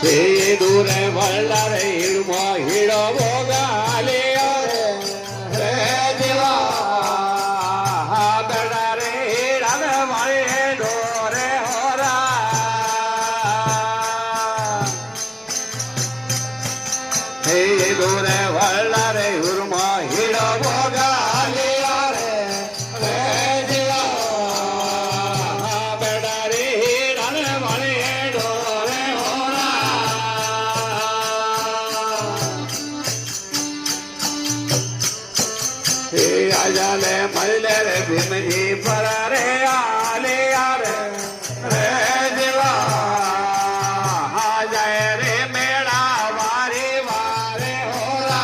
હે દૂરે વલ્લા રે હીડમો હીડો ભોગાલે રે દેવા બેડા રે હીડા વાળે ડોરે હોરા હે દૂરે વલ્લા રે હીડમો હીડો ભોગાલે आजाले मजले रे भीमजी परा रे आले यार रे देवा जाए रे मेड़ा वारे वारे होला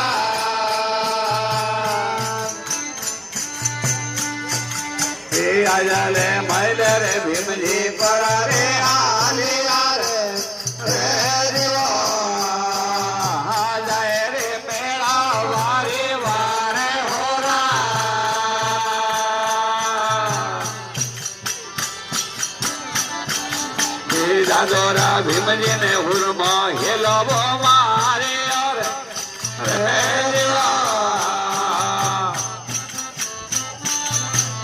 हे आजाले मजले रे भीमजी परा रे आले यार रे देवा जाए रे मेड़ा वारे वारे दादोरा भीमजी ने हुरमा हेलो वो मारे और रे देवा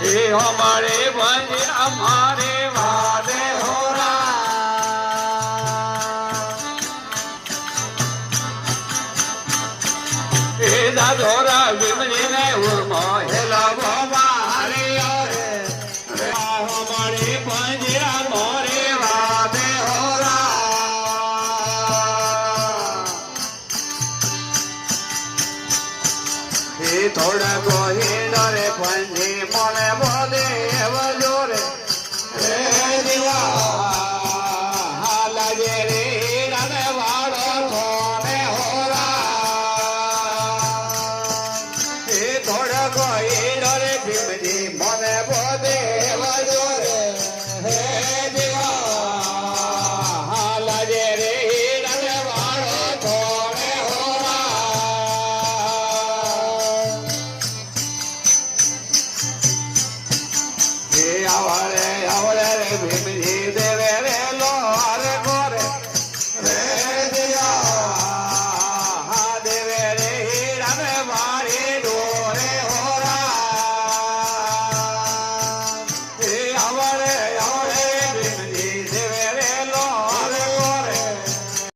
हे हमारे बंजी हमारे वादे हो हे दादोरा भीमजी ने हुरमा हेलो वो मारे और हमारे बंजी हमारे वादे थोड़ा को ही डरे पंजी मोने बोले